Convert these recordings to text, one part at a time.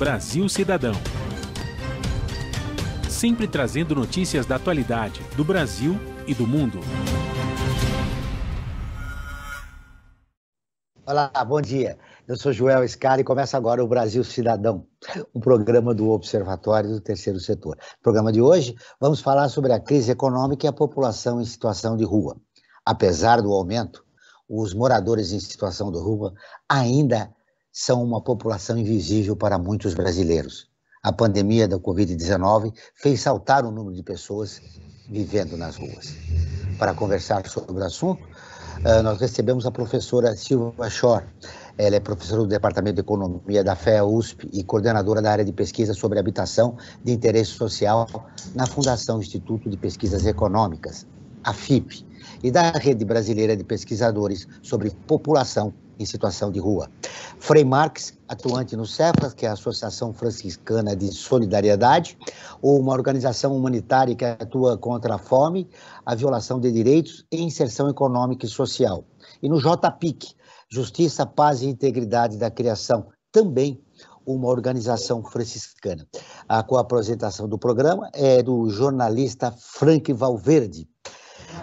Brasil Cidadão. Sempre trazendo notícias da atualidade do Brasil e do mundo. Olá, bom dia. Eu sou Joel Scala e começa agora o Brasil Cidadão, um programa do Observatório do Terceiro Setor. No programa de hoje, vamos falar sobre a crise econômica e a população em situação de rua. Apesar do aumento, os moradores em situação de rua ainda são uma população invisível para muitos brasileiros. A pandemia da Covid-19 fez saltar o número de pessoas vivendo nas ruas. Para conversar sobre o assunto, nós recebemos a professora Silvia Schor. Ela é professora do Departamento de Economia da FEA USP e coordenadora da área de pesquisa sobre habitação de interesse social na Fundação Instituto de Pesquisas Econômicas, a FIP, e da Rede Brasileira de Pesquisadores sobre População em Situação de Rua. Frei Marques, atuante no Cefas, que é a Associação Franciscana de Solidariedade, ou uma organização humanitária que atua contra a fome, a violação de direitos e inserção econômica e social. E no JPIC, Justiça, Paz e Integridade da Criação, também uma organização franciscana. A coapresentação do programa é do jornalista Frank Valverde,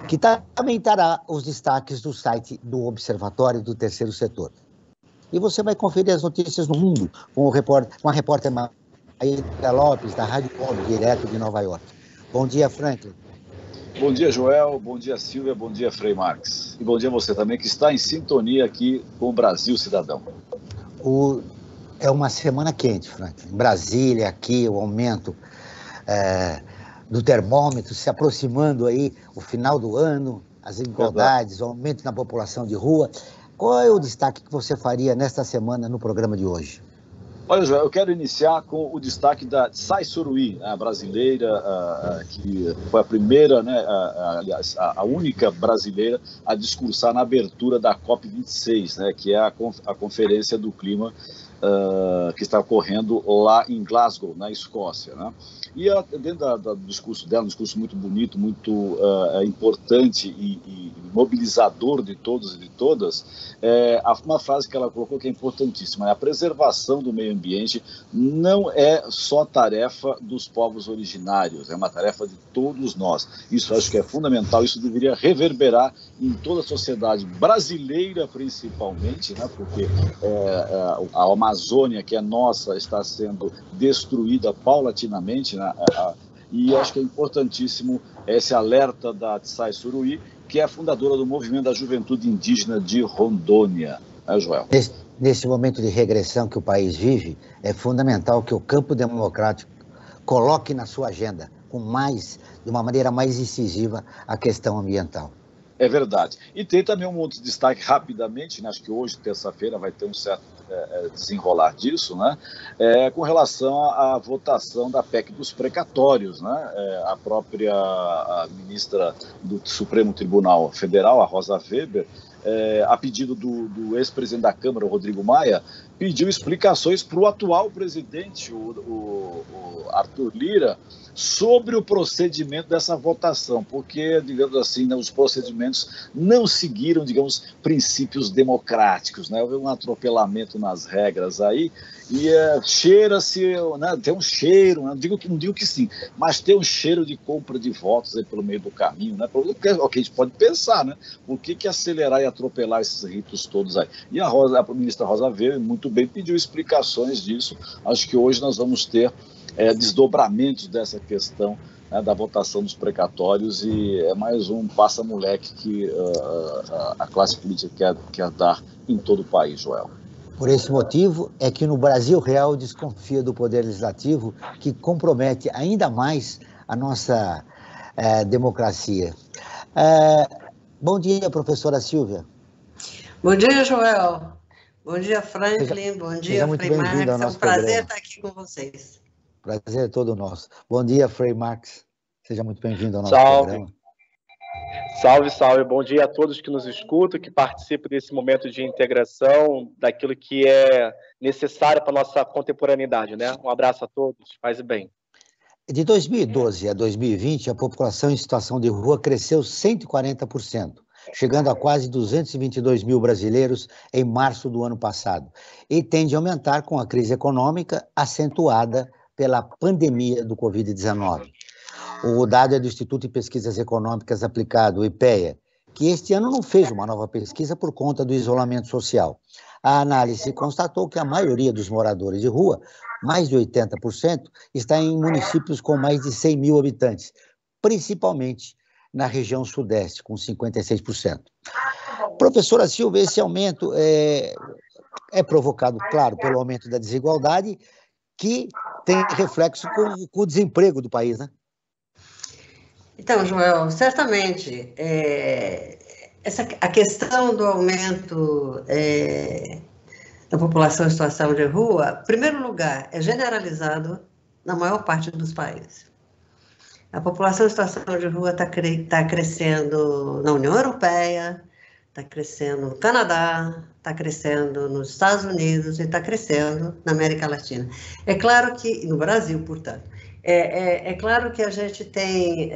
que também trará os destaques do site do Observatório do Terceiro Setor. E você vai conferir as notícias no mundo com a repórter Maíra Lopes, da Rádio Globo, direto de Nova York. Bom dia, Franklin. Bom dia, Joel. Bom dia, Silvia. Bom dia, Frei Marques. E bom dia a você também, que está em sintonia aqui com o Brasil Cidadão. É uma semana quente, Franklin. Em Brasília, aqui, o aumento do termômetro, se aproximando aí o final do ano, as desigualdades, o aumento na população de rua. Qual é o destaque que você faria nesta semana no programa de hoje? Olha, Joel, eu quero iniciar com o destaque da Tsai Soruí, a brasileira, que foi a primeira, aliás, a única brasileira a discursar na abertura da COP26, que é a Conferência do Clima que está ocorrendo lá em Glasgow, na Escócia, E dentro do discurso dela, um discurso muito bonito, muito importante e mobilizador de todos e de todas, uma frase que ela colocou que é importantíssima: a preservação do meio ambiente não é só tarefa dos povos originários, é uma tarefa de todos nós. Isso acho que é fundamental, isso deveria reverberar em toda a sociedade brasileira, principalmente, porque a Amazônia, que é nossa, está sendo destruída paulatinamente, e acho que é importantíssimo esse alerta da Tsai Soruí, que é a fundadora do Movimento da Juventude Indígena de Rondônia. Joel? Nesse momento de regressão que o país vive, é fundamental que o campo democrático coloque na sua agenda, de uma maneira mais incisiva, a questão ambiental. É verdade. E tem também um outro destaque rapidamente, acho que hoje, terça-feira, vai ter um certo desenrolar disso, com relação à votação da PEC dos precatórios, A própria ministra do Supremo Tribunal Federal, a Rosa Weber, a pedido do ex-presidente da Câmara, o Rodrigo Maia, pediu explicações para o atual presidente, o Arthur Lira, sobre o procedimento dessa votação, porque, digamos assim, os procedimentos não seguiram, digamos, princípios democráticos, Houve um atropelamento nas regras aí, e cheira-se, tem um cheiro, não digo que sim, mas tem um cheiro de compra de votos aí pelo meio do caminho, Porque a gente pode pensar, Por que acelerar e atropelar esses ritos todos aí? E a ministra Rosa Weber, muito bem, pediu explicações disso. Acho que hoje nós vamos ter desdobramentos dessa questão da votação dos precatórios, e é mais um passa-moleque que a classe política quer dar em todo o país, Joel. Por esse motivo é que no Brasil real desconfia do Poder Legislativo, que compromete ainda mais a nossa democracia. Bom dia, professora Silvia. Bom dia, Joel. Bom dia, Franklin. Bom dia, Frei Marques. É um prazer estar aqui com vocês. Prazer é todo nosso. Bom dia, Frei Marques. Seja muito bem-vindo ao nosso programa. Salve, salve. Bom dia a todos que nos escutam, que participam desse momento de integração, daquilo que é necessário para a nossa contemporaneidade, Um abraço a todos. Paz e bem. De 2012 a 2020, a população em situação de rua cresceu 140%. chegando a quase 222 mil brasileiros em março do ano passado, e tende a aumentar com a crise econômica acentuada pela pandemia do Covid-19. O dado é do Instituto de Pesquisas Econômicas Aplicado, o IPEA, que este ano não fez uma nova pesquisa por conta do isolamento social. A análise constatou que a maioria dos moradores de rua, mais de 80%, está em municípios com mais de 100 mil habitantes, principalmente na região sudeste, com 56%. Professora Silvia, esse aumento é provocado, claro, pelo aumento da desigualdade, que tem reflexo com o desemprego do país, né? Então, Joel, certamente, a questão do aumento da população em situação de rua, em primeiro lugar, é generalizado na maior parte dos países. A população em situação de rua está crescendo na União Europeia, está crescendo no Canadá, está crescendo nos Estados Unidos e está crescendo na América Latina. É claro que, no Brasil, portanto, é claro que a gente tem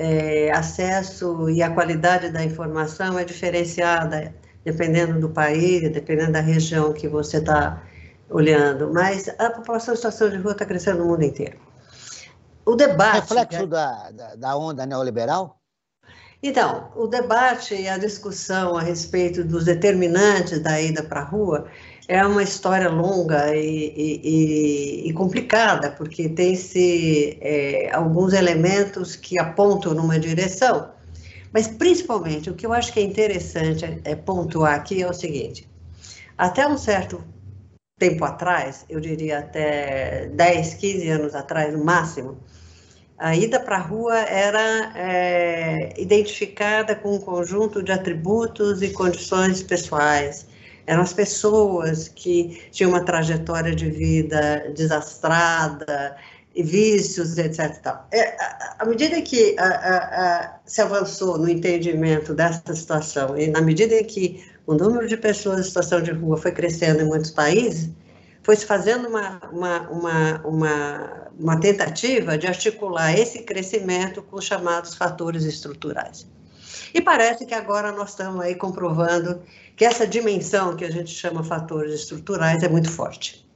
acesso e a qualidade da informação é diferenciada, dependendo do país, dependendo da região que você está olhando, mas a população em situação de rua está crescendo no mundo inteiro. O debate... Reflexo da onda neoliberal? Então, o debate e a discussão a respeito dos determinantes da ida para a rua é uma história longa e complicada, porque tem-se alguns elementos que apontam numa direção, mas principalmente o que eu acho que é interessante pontuar aqui é o seguinte: até um certo tempo atrás, eu diria até 10, 15 anos atrás, no máximo, a ida para a rua era identificada com um conjunto de atributos e condições pessoais. Eram as pessoas que tinham uma trajetória de vida desastrada, vícios, etc. À medida que se avançou no entendimento dessa situação, e na medida em que o número de pessoas em situação de rua foi crescendo em muitos países, foi se fazendo uma tentativa de articular esse crescimento com os chamados fatores estruturais. E parece que agora nós estamos aí comprovando que essa dimensão que a gente chama fatores estruturais é muito forte.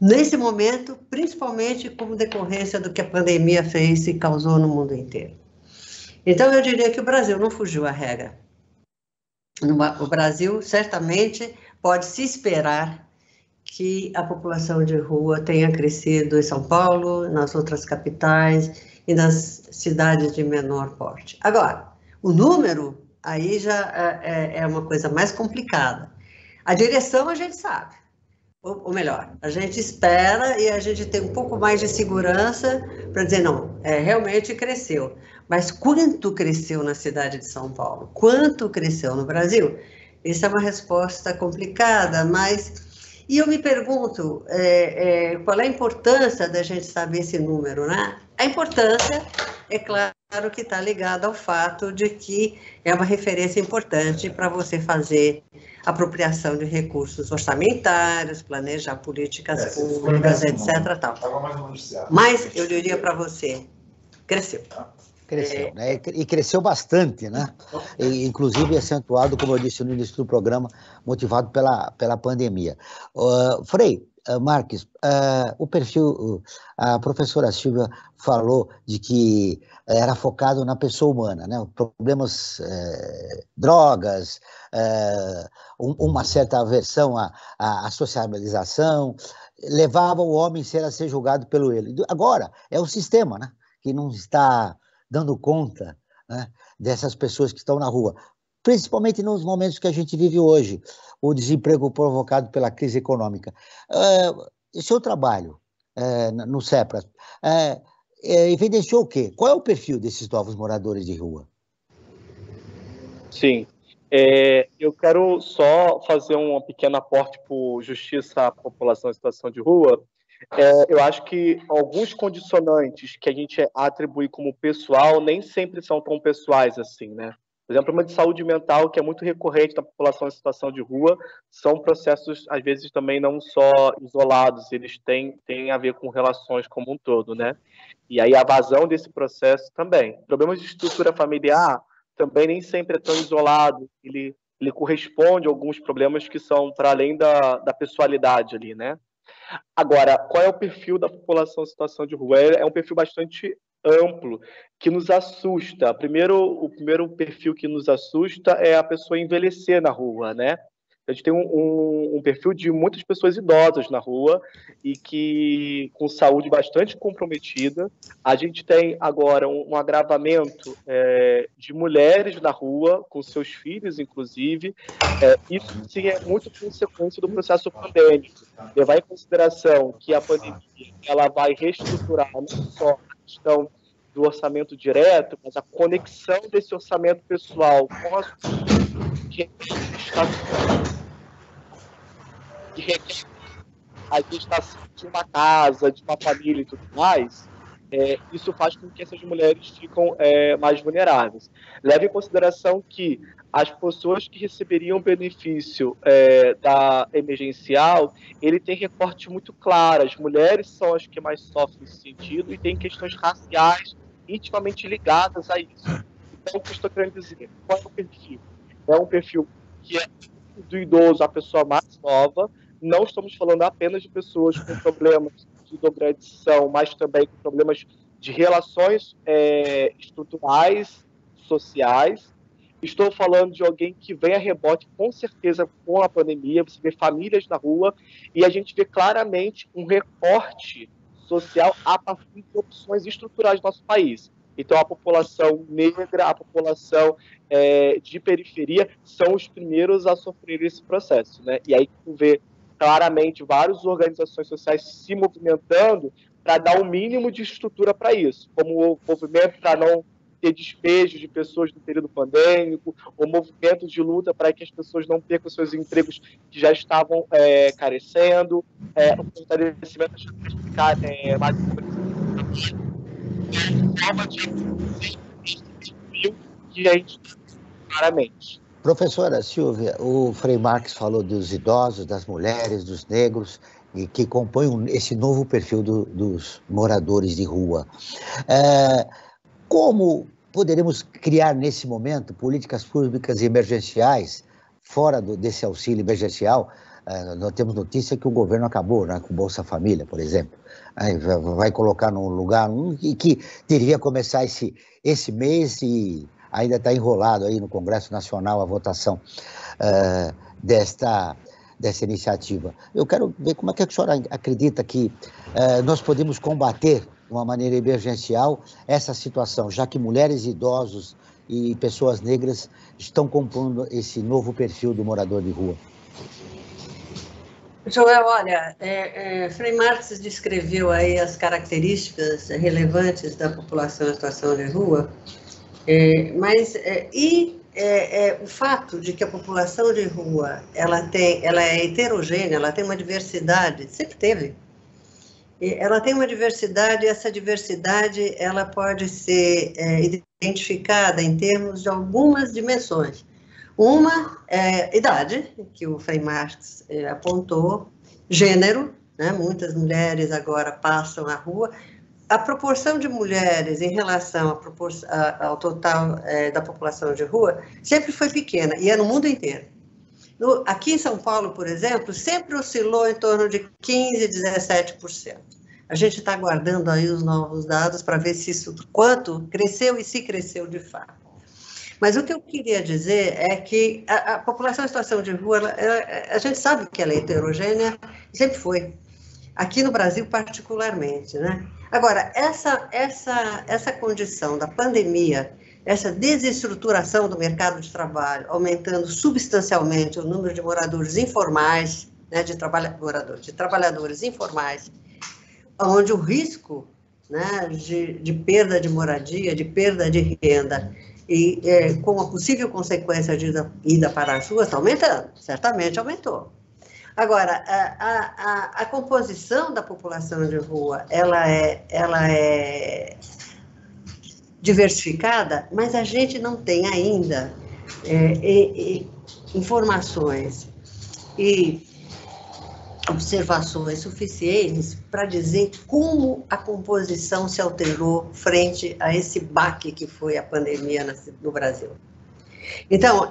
Nesse momento, principalmente como decorrência do que a pandemia fez e causou no mundo inteiro. Então, eu diria que o Brasil não fugiu à regra. O Brasil, certamente, pode se esperar que a população de rua tenha crescido em São Paulo, nas outras capitais e nas cidades de menor porte. Agora, o número aí já é uma coisa mais complicada. A direção a gente sabe, ou melhor, a gente espera e a gente tem um pouco mais de segurança para dizer, não, realmente cresceu. Mas quanto cresceu na cidade de São Paulo? Quanto cresceu no Brasil? Isso é uma resposta complicada, mas... E eu me pergunto, qual é a importância da gente saber esse número, né? A importância, é claro, que está ligada ao fato de que é uma referência importante para você fazer apropriação de recursos orçamentários, planejar políticas públicas, etc. Tal. Mas eu diria para você, cresceu. Cresceu, né? E cresceu bastante, né? E, inclusive acentuado, como eu disse no início do programa, motivado pela pandemia. Frei, Marques, o perfil, a professora Silvia falou de que era focado na pessoa humana, né? Problemas, drogas, uma certa aversão à socialização, levava o homem a ser julgado pelo ele. Agora, é o sistema, né? Que não está dando conta, né, dessas pessoas que estão na rua, principalmente nos momentos que a gente vive hoje, o desemprego provocado pela crise econômica. Seu trabalho no CEPRAS evidenciou o quê? Qual é o perfil desses novos moradores de rua? Sim, eu quero só fazer um pequeno aporte por justiça à população em situação de rua. Eu acho que alguns condicionantes que a gente atribui como pessoal nem sempre são tão pessoais assim, né? Por exemplo, uma de saúde mental que é muito recorrente na população em situação de rua são processos, às vezes, também não só isolados, eles têm a ver com relações como um todo, né? E aí a vazão desse processo também. Problemas de estrutura familiar também nem sempre é tão isolado, ele corresponde a alguns problemas que são para além da pessoalidade ali, né? Agora, qual é o perfil da população em situação de rua? É um perfil bastante amplo, que nos assusta. O primeiro perfil que nos assusta é a pessoa envelhecer na rua, né? A gente tem um perfil de muitas pessoas idosas na rua e que com saúde bastante comprometida. A gente tem agora um agravamento de mulheres na rua, com seus filhos, inclusive. Isso, sim, é muito consequência do processo pandêmico. Levar em consideração que a pandemia ela vai reestruturar não só a questão do orçamento direto, mas a conexão desse orçamento pessoal com a que requer a gestação de uma casa, de uma família e tudo mais, isso faz com que essas mulheres ficam mais vulneráveis. Leve em consideração que as pessoas que receberiam benefício da emergencial, ele tem recortes muito claros. As mulheres são as que mais sofrem nesse sentido e tem questões raciais intimamente ligadas a isso. Então, o que eu estou querendo dizer? Qual é o perfil? É um perfil que é do idoso à pessoa mais nova. Não estamos falando apenas de pessoas com problemas de drogadição, mas também com problemas de relações estruturais, sociais. Estou falando de alguém que vem a rebote, com certeza, com a pandemia. Você vê famílias na rua e a gente vê claramente um recorte social a partir de opções estruturais do nosso país. Então, a população negra, a população de periferia são os primeiros a sofrer esse processo, né? E aí tu vê claramente várias organizações sociais se movimentando para dar o mínimo de estrutura para isso, como o movimento para não ter despejo de pessoas no período pandêmico, o movimento de luta para que as pessoas não percam seus empregos que já estavam carecendo, o fortalecimento das mais forma de que a gente claramente. Professora Silvia, o Frei Marx falou dos idosos, das mulheres, dos negros, e que compõem esse novo perfil dos moradores de rua. Como poderemos criar, nesse momento, políticas públicas emergenciais, fora desse auxílio emergencial? Nós temos notícia que o governo acabou, né, com Bolsa Família, por exemplo. Vai colocar num lugar que deveria começar esse mês e ainda está enrolado aí no Congresso Nacional a votação dessa iniciativa. Eu quero ver como é que a senhora acredita que nós podemos combater de uma maneira emergencial essa situação, já que mulheres, idosos e pessoas negras estão compondo esse novo perfil do morador de rua. Joel, olha, Frei Marx descreveu aí as características relevantes da população em situação de rua, mas o fato de que a população de rua ela é heterogênea, ela tem uma diversidade, sempre teve. Ela tem uma diversidade, e essa diversidade ela pode ser identificada em termos de algumas dimensões. Uma é idade, que o Frei Marx apontou, gênero, né? Muitas mulheres agora passam a rua. A proporção de mulheres em relação ao total da população de rua sempre foi pequena, e é no mundo inteiro. Aqui em São Paulo, por exemplo, sempre oscilou em torno de 15%, 17%. A gente está aguardando aí os novos dados para ver quanto cresceu e se cresceu de fato. Mas o que eu queria dizer é que a população em situação de rua, a gente sabe que ela é heterogênea, sempre foi. Aqui no Brasil, particularmente, né? Agora, essa condição da pandemia, essa desestruturação do mercado de trabalho, aumentando substancialmente o número de moradores informais, né, de trabalhadores informais, onde o risco, né, de perda de moradia, de perda de renda, e com a possível consequência de ida para as ruas, está aumentando, certamente aumentou. Agora, a composição da população de rua, ela é diversificada, mas a gente não tem ainda informações e observações suficientes para dizer como a composição se alterou frente a esse baque que foi a pandemia no Brasil. Então,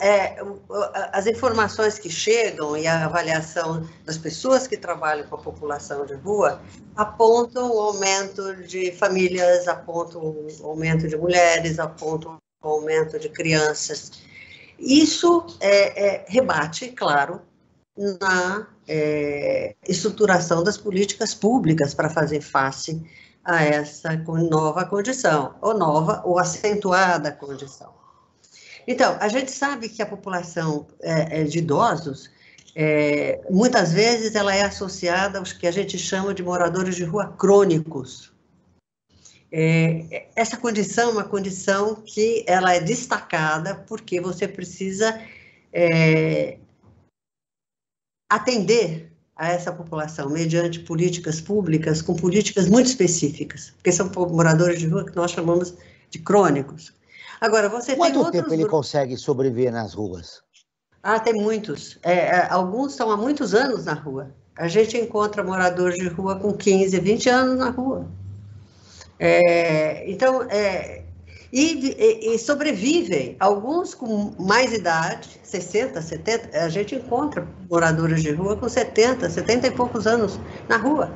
as informações que chegam e a avaliação das pessoas que trabalham com a população de rua apontam o aumento de famílias, apontam o aumento de mulheres, apontam o aumento de crianças. Isso rebate, claro, na estruturação das políticas públicas para fazer face a essa nova condição, ou nova ou acentuada condição. Então, a gente sabe que a população de idosos, muitas vezes, ela é associada aos que a gente chama de moradores de rua crônicos. Essa condição é uma condição que ela é destacada porque você precisa atender a essa população mediante políticas públicas, com políticas muito específicas, porque são moradores de rua que nós chamamos de crônicos. Agora, você tem outros... Quanto tempo ele consegue sobreviver nas ruas? Tem muitos. Alguns estão há muitos anos na rua. A gente encontra moradores de rua com 15, 20 anos na rua. E sobrevivem. Alguns com mais idade, 60, 70, a gente encontra moradores de rua com 70 e poucos anos na rua,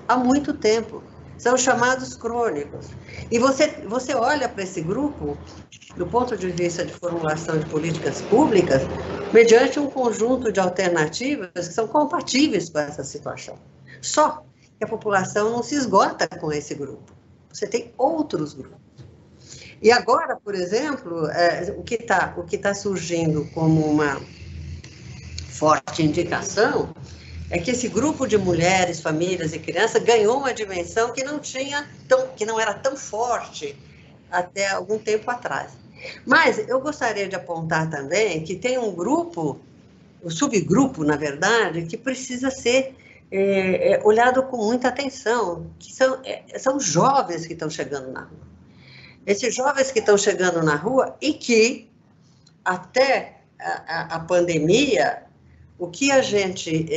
há muito tempo. São chamados crônicos. E você olha para esse grupo, do ponto de vista de formulação de políticas públicas, mediante um conjunto de alternativas que são compatíveis com essa situação. Só que a população não se esgota com esse grupo. Você tem outros grupos. E agora, por exemplo, o que tá surgindo como uma forte indicação é que esse grupo de mulheres, famílias e crianças ganhou uma dimensão que não era tão forte até algum tempo atrás. Mas eu gostaria de apontar também que tem um grupo, um subgrupo, na verdade, que precisa ser olhado com muita atenção, que são os jovens que estão chegando na rua. Esses jovens que estão chegando na rua e que, até a pandemia, o que a gente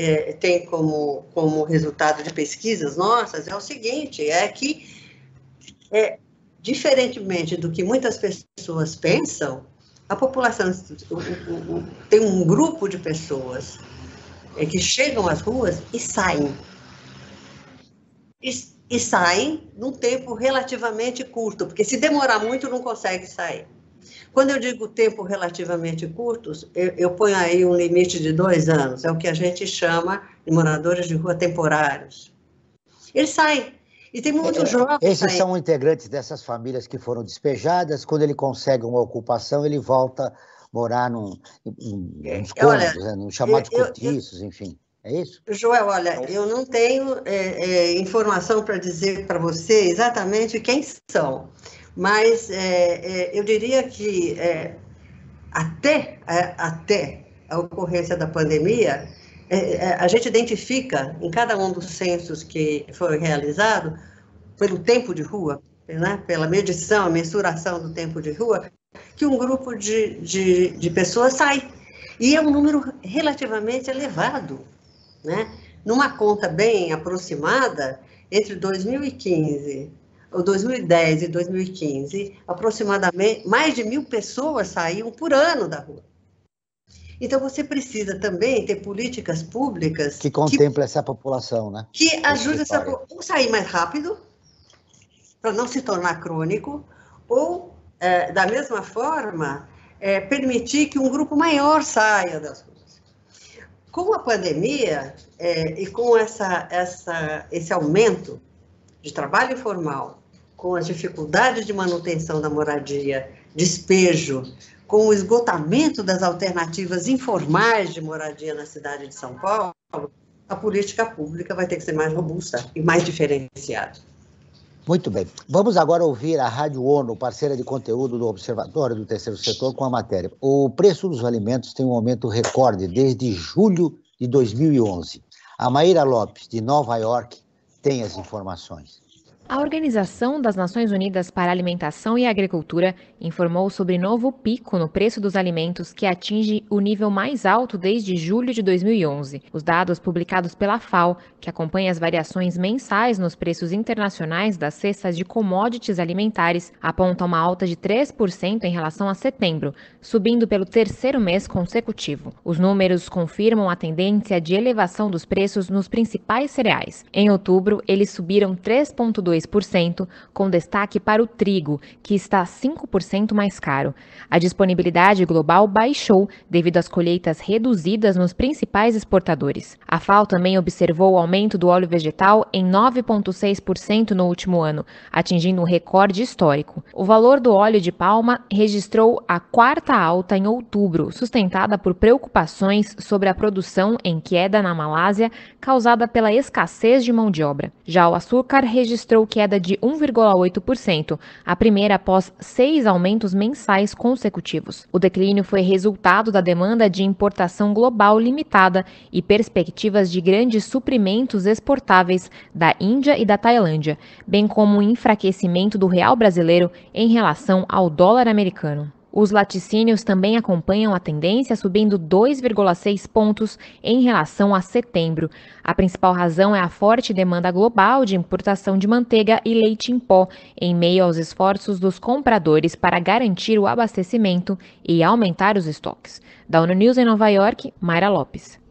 tem como resultado de pesquisas nossas é o seguinte, que, diferentemente do que muitas pessoas pensam, a população tem um grupo de pessoas que chegam às ruas e saem. E saem num tempo relativamente curto, porque se demorar muito não consegue sair. Quando eu digo tempo relativamente curto, eu ponho aí um limite de 2 anos, é o que a gente chama de moradores de rua temporários. Eles saem, e tem muitos jovens. Esses são integrantes dessas famílias que foram despejadas, quando ele consegue uma ocupação, ele volta a morar nos cômodos, nos chamados cortiços, enfim. É isso? Joel, olha, eu não tenho informação para dizer para você exatamente quem são, mas eu diria que até a ocorrência da pandemia, a gente identifica em cada um dos censos que foi realizado, pelo tempo de rua, né, pela medição, a mensuração do tempo de rua, que um grupo de pessoas sai. E é um número relativamente elevado, né? Numa conta bem aproximada, entre 2010 e 2015, aproximadamente mais de 1.000 pessoas saíam por ano da rua. Então, você precisa também ter políticas públicas que contemplem essa população, né? Que ajudem essa população a sair mais rápido, para não se tornar crônico, ou, da mesma forma, permitir que um grupo maior saia das ruas. Com a pandemia e com esse aumento de trabalho informal, com as dificuldades de manutenção da moradia, despejo, com o esgotamento das alternativas informais de moradia na cidade de São Paulo, a política pública vai ter que ser mais robusta e mais diferenciada. Muito bem. Vamos agora ouvir a Rádio ONU, parceira de conteúdo do Observatório do Terceiro Setor, com a matéria. O preço dos alimentos tem um aumento recorde desde julho de 2011. A Maíra Lopes, de Nova York, tem as informações. A Organização das Nações Unidas para a Alimentação e Agricultura informou sobre novo pico no preço dos alimentos que atinge o nível mais alto desde julho de 2011. Os dados publicados pela FAO, que acompanha as variações mensais nos preços internacionais das cestas de commodities alimentares, apontam uma alta de 3% em relação a setembro, subindo pelo terceiro mês consecutivo. Os números confirmam a tendência de elevação dos preços nos principais cereais. Em outubro, eles subiram 3,2%, com destaque para o trigo, que está 5% mais caro. A disponibilidade global baixou devido às colheitas reduzidas nos principais exportadores. A FAO também observou o aumento do óleo vegetal em 9,6% no último ano, atingindo um recorde histórico. O valor do óleo de palma registrou a quarta alta em outubro, sustentada por preocupações sobre a produção em queda na Malásia, causada pela escassez de mão de obra. Já o açúcar registrou queda de 1,8%, a primeira após 6 aumentos mensais consecutivos. O declínio foi resultado da demanda de importação global limitada e perspectivas de grandes suprimentos exportáveis da Índia e da Tailândia, bem como o enfraquecimento do real brasileiro em relação ao dólar americano. Os laticínios também acompanham a tendência, subindo 2,6 pontos em relação a setembro. A principal razão é a forte demanda global de importação de manteiga e leite em pó, em meio aos esforços dos compradores para garantir o abastecimento e aumentar os estoques. Da ONU News em Nova York, Mayra Lopes.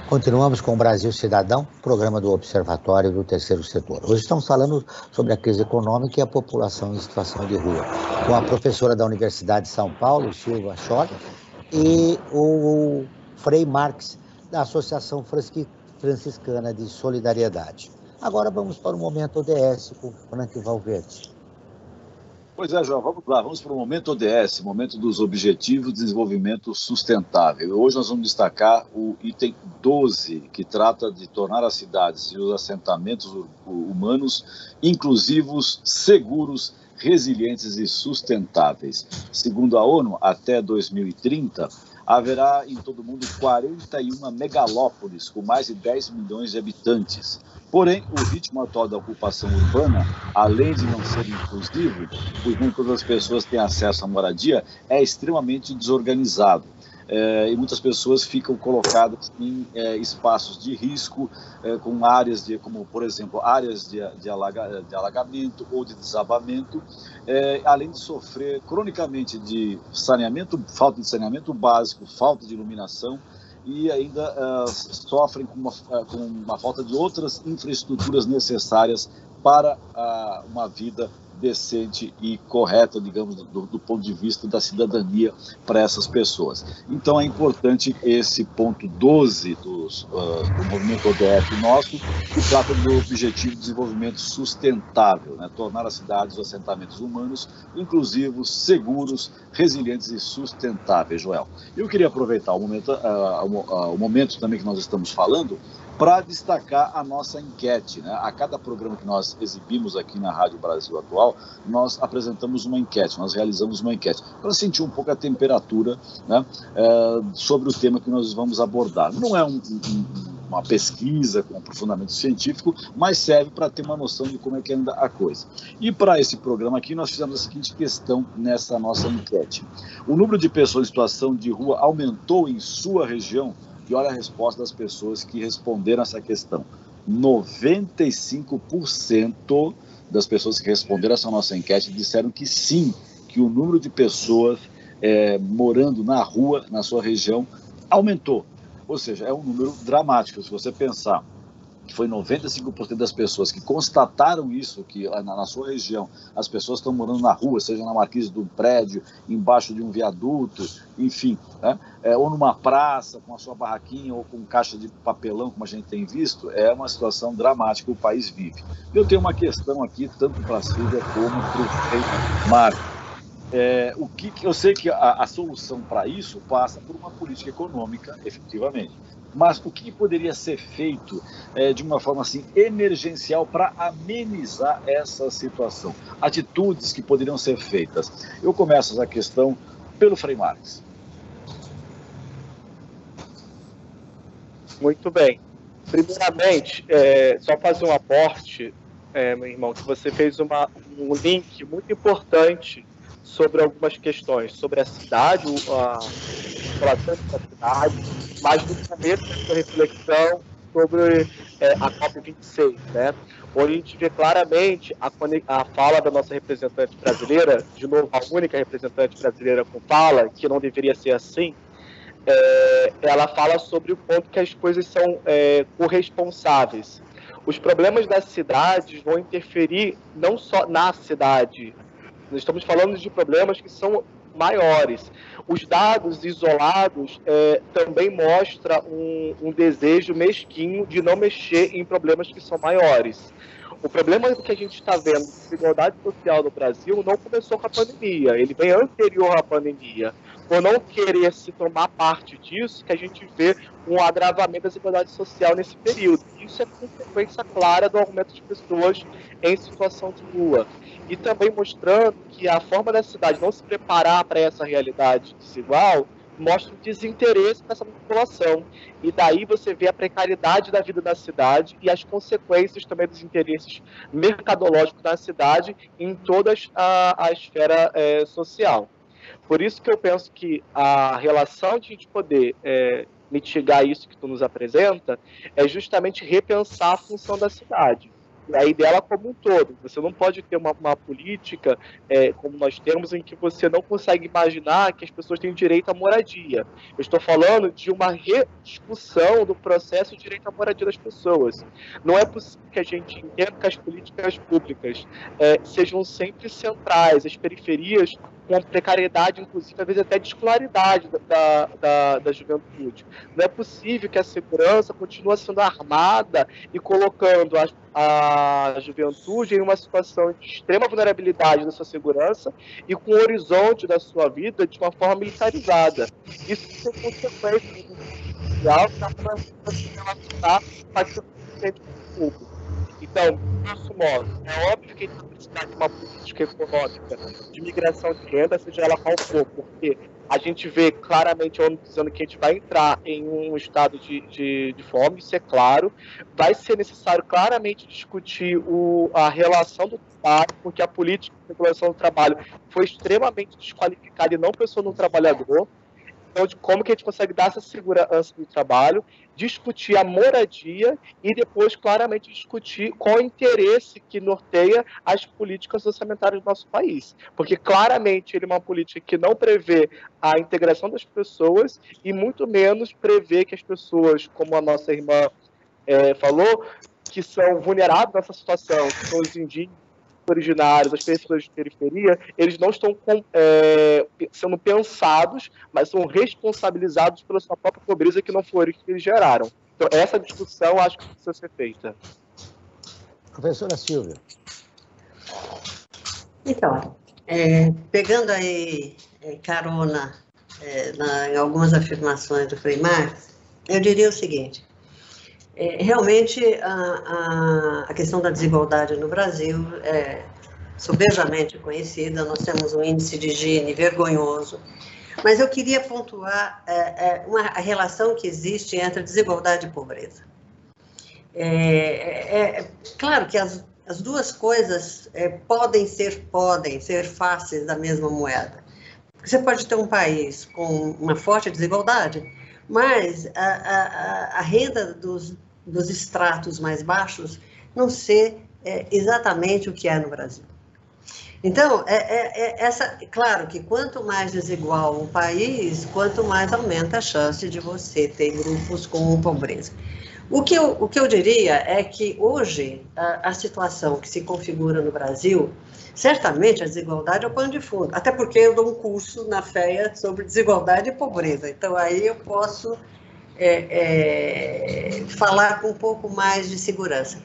Continuamos com o Brasil Cidadão, programa do Observatório do Terceiro Setor. Hoje estamos falando sobre a crise econômica e a população em situação de rua, com a professora da Universidade de São Paulo, Silva Schott, e o Frei Marques, da Associação Franciscana de Solidariedade. Agora vamos para o Momento ODS com Frank Valverde. Pois é, João, vamos lá, vamos para o Momento ODS, Momento dos Objetivos de Desenvolvimento Sustentável. Hoje nós vamos destacar o item 12, que trata de tornar as cidades e os assentamentos humanos inclusivos, seguros, resilientes e sustentáveis. Segundo a ONU, até 2030, haverá em todo o mundo 41 megalópolis com mais de 10 milhões de habitantes. Porém, o ritmo atual da ocupação urbana, além de não ser inclusivo, pois nem todas as pessoas têm acesso à moradia, é extremamente desorganizado. E muitas pessoas ficam colocadas em espaços de risco, com áreas como, por exemplo, áreas de alagamento ou de desabamento, além de sofrer cronicamente de saneamento, falta de saneamento básico, falta de iluminação, e ainda sofrem com uma falta de outras infraestruturas necessárias para uma vida decente e correta, digamos, do ponto de vista da cidadania para essas pessoas. Então é importante esse ponto 12 do movimento ODS nosso, que trata do objetivo de desenvolvimento sustentável, né? Tornar as cidades e os assentamentos humanos inclusivos, seguros, resilientes e sustentáveis, Joel. Eu queria aproveitar o momento também que nós estamos falando para destacar a nossa enquete, né? A cada programa que nós exibimos aqui na Rádio Brasil Atual, nós apresentamos uma enquete, nós realizamos uma enquete, para sentir um pouco a temperatura, né, sobre o tema que nós vamos abordar. Não é uma pesquisa com aprofundamento científico, mas serve para ter uma noção de como é que anda a coisa. E para esse programa aqui, nós fizemos a seguinte questão nessa nossa enquete. O número de pessoas em situação de rua aumentou em sua região? E olha a resposta das pessoas que responderam essa questão. 95% das pessoas que responderam essa nossa enquete disseram que sim, que o número de pessoas morando na rua, na sua região, aumentou. Ou seja, é um número dramático. Se você pensar que foi 95% das pessoas que constataram isso, que na sua região as pessoas estão morando na rua, seja na marquise de um prédio, embaixo de um viaduto, enfim, né? Ou numa praça, com a sua barraquinha, ou com caixa de papelão, como a gente tem visto, é uma situação dramática que o país vive. Eu tenho uma questão aqui, tanto para a Silvia como para o Marco. Eu sei que a solução para isso passa por uma política econômica, efetivamente. Mas o que poderia ser feito de uma forma assim emergencial para amenizar essa situação? Atitudes que poderiam ser feitas. Eu começo essa questão pelo Frei Marques. Muito bem. Primeiramente, só fazer um aporte meu irmão, que você fez um link muito importante sobre algumas questões, sobre a cidade, a população da cidade, mas no começo dessa reflexão sobre a COP26, né? Onde a gente vê claramente a fala da nossa representante brasileira, de novo, a única representante brasileira com fala, que não deveria ser assim, ela fala sobre o ponto que as coisas são corresponsáveis. Os problemas das cidades vão interferir não só na cidade, nós estamos falando de problemas que são maiores. Os dados isolados também mostram um desejo mesquinho de não mexer em problemas que são maiores. O problema que a gente está vendo de desigualdade social no Brasil não começou com a pandemia, ele vem anterior à pandemia. Por não querer se tomar parte disso, que a gente vê um agravamento da desigualdade social nesse período. Isso é consequência clara do aumento de pessoas em situação de rua. E também mostrando que a forma da cidade não se preparar para essa realidade desigual mostra um desinteresse dessa população. E daí você vê a precariedade da vida da cidade e as consequências também dos interesses mercadológicos da cidade em toda a esfera social. Por isso que eu penso que a relação de a gente poder mitigar isso que tu nos apresenta é justamente repensar a função da cidade. E aí dela como um todo. Você não pode ter uma política como nós temos, em que você não consegue imaginar que as pessoas têm direito à moradia. Eu estou falando de uma rediscussão do processo de direito à moradia das pessoas. Não é possível que a gente entenda que as políticas públicas sejam sempre centrais, as periferias com precariedade, inclusive, às vezes até de escolaridade da juventude. Não é possível que a segurança continue sendo armada e colocando a juventude em uma situação de extrema vulnerabilidade da sua segurança e com o horizonte da sua vida de uma forma militarizada. Isso tem consequências social que está se relacionar com a público. Então, grosso modo, é óbvio que a gente precisa de uma política econômica de migração de renda, seja ela qual for, porque a gente vê claramente dizendo que a gente vai entrar em um estado de fome, isso é claro. Vai ser necessário claramente discutir a relação do trabalho, porque a política de regulação do trabalho foi extremamente desqualificada e não pensou no trabalhador. Então, de como que a gente consegue dar essa segurança do trabalho, discutir a moradia e depois, claramente, discutir qual o interesse que norteia as políticas orçamentárias do nosso país. Porque, claramente, ele é uma política que não prevê a integração das pessoas e, muito menos, prevê que as pessoas, como a nossa irmã falou, que são vulneráveis nessa situação, que são os indígenas, originários, as pessoas de periferia, eles não estão sendo pensados, mas são responsabilizados pela sua própria pobreza que não foi que eles geraram. Então, essa discussão acho que precisa ser feita. Professora Silvia. Então, pegando aí carona em algumas afirmações do Frei Marx, eu diria o seguinte: realmente, a questão da desigualdade no Brasil é sobejamente conhecida, nós temos um índice de Gini vergonhoso, mas eu queria pontuar a relação que existe entre desigualdade e pobreza. Claro que as duas coisas podem ser faces da mesma moeda. Você pode ter um país com uma forte desigualdade, mas a renda dos estratos mais baixos não ser exatamente o que é no Brasil. Então, claro que quanto mais desigual o país, quanto mais aumenta a chance de você ter grupos com pobreza. O que eu diria é que hoje a situação que se configura no Brasil, certamente a desigualdade é o pano de fundo, até porque eu dou um curso na FEA sobre desigualdade e pobreza, então aí eu posso falar com um pouco mais de segurança.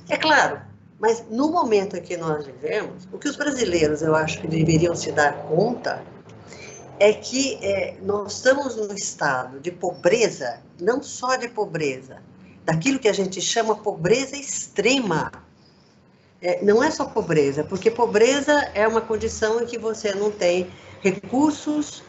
É claro, mas no momento em que nós vivemos, o que os brasileiros, eu acho que deveriam se dar conta é que nós estamos num estado de pobreza, não só de pobreza, daquilo que a gente chama pobreza extrema. Não é só pobreza, porque pobreza é uma condição em que você não tem recursos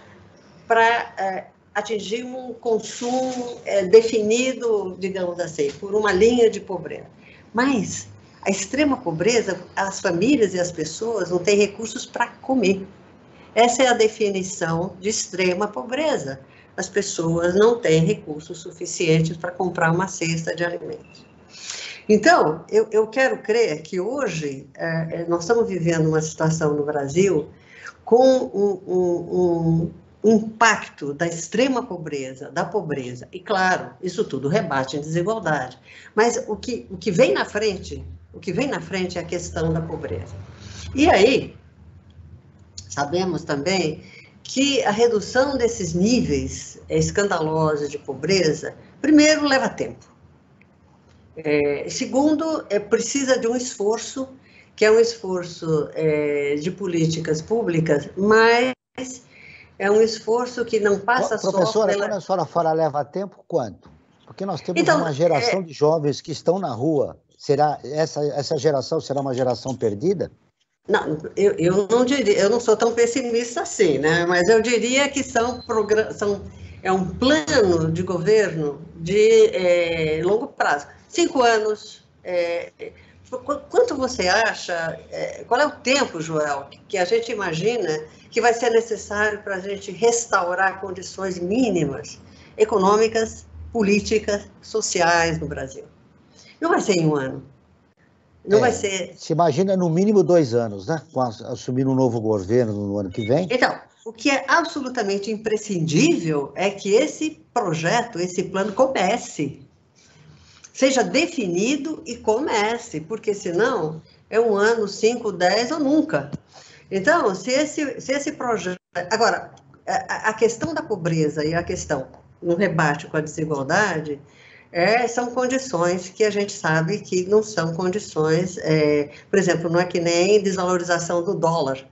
para atingir um consumo definido, digamos assim, por uma linha de pobreza. Mas A extrema pobreza, as famílias e as pessoas não têm recursos para comer. Essa é a definição de extrema pobreza. As pessoas não têm recursos suficientes para comprar uma cesta de alimentos. Então, eu quero crer que hoje nós estamos vivendo uma situação no Brasil com um impacto da extrema pobreza, da pobreza. E, claro, isso tudo rebate em desigualdade. Mas o que vem na frente é a questão da pobreza. E aí, sabemos também que a redução desses níveis escandalosos de pobreza, primeiro, leva tempo. Segundo, precisa de um esforço, que é um esforço de políticas públicas, mas é um esforço que não passa só pela... Professora, quando a senhora fala leva tempo, quanto? Porque nós temos uma geração de jovens que estão na rua. Será essa geração será uma geração perdida? Não, eu não diria, eu não sou tão pessimista assim, né? Mas eu diria que é um plano de governo de longo prazo. 5 anos. Quanto você acha, qual é o tempo, Joel, que a gente imagina que vai ser necessário para a gente restaurar condições mínimas econômicas, políticas, sociais no Brasil? Não vai ser em um ano. Não vai ser... Se imagina no mínimo 2 anos, né? Assumir um novo governo no ano que vem. Então, o que é absolutamente imprescindível é que esse projeto, esse plano comece. Seja definido e comece, porque senão é 1 ano, 5, 10 ou nunca. Então, se esse projeto... Agora, a questão da pobreza e a questão no rebate com a desigualdade são condições que a gente sabe que não são condições... por exemplo, não é que nem desvalorização do dólar,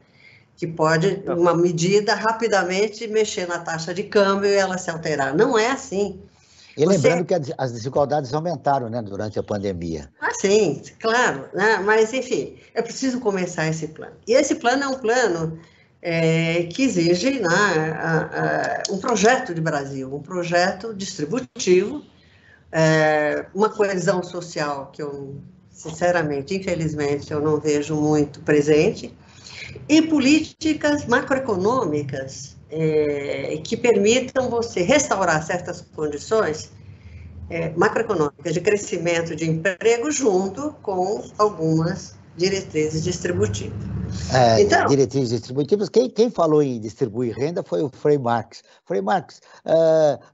que pode, uma medida, rapidamente mexer na taxa de câmbio e ela se alterar. Não é assim. E lembrando que as desigualdades aumentaram, né, durante a pandemia. Ah, sim, claro, né? Mas, enfim, é preciso começar esse plano. E esse plano é um plano que exige um projeto de Brasil, um projeto distributivo, uma coesão social que eu, sinceramente, infelizmente, eu não vejo muito presente, e políticas macroeconômicas que permitam você restaurar certas condições macroeconômicas de crescimento de emprego junto com algumas diretrizes distributivas. Então, diretrizes distributivas, quem falou em distribuir renda foi o Frei Marx. Frei Marx,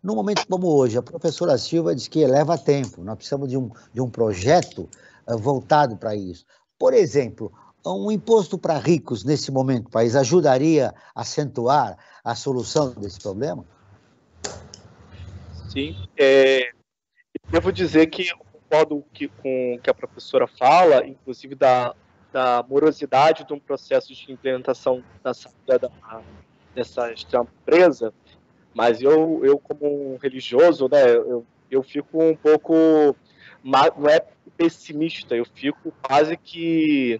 num momento como hoje, a professora Silva diz que leva tempo, nós precisamos de um projeto voltado para isso. Por exemplo, um imposto para ricos nesse momento do país ajudaria a acentuar a solução desse problema? Sim, devo dizer que eu concordo com o que a professora fala, inclusive da morosidade de um processo de implementação da saída dessa extrema pobreza, mas eu como um religioso, né, eu fico um pouco, não é pessimista, eu fico quase que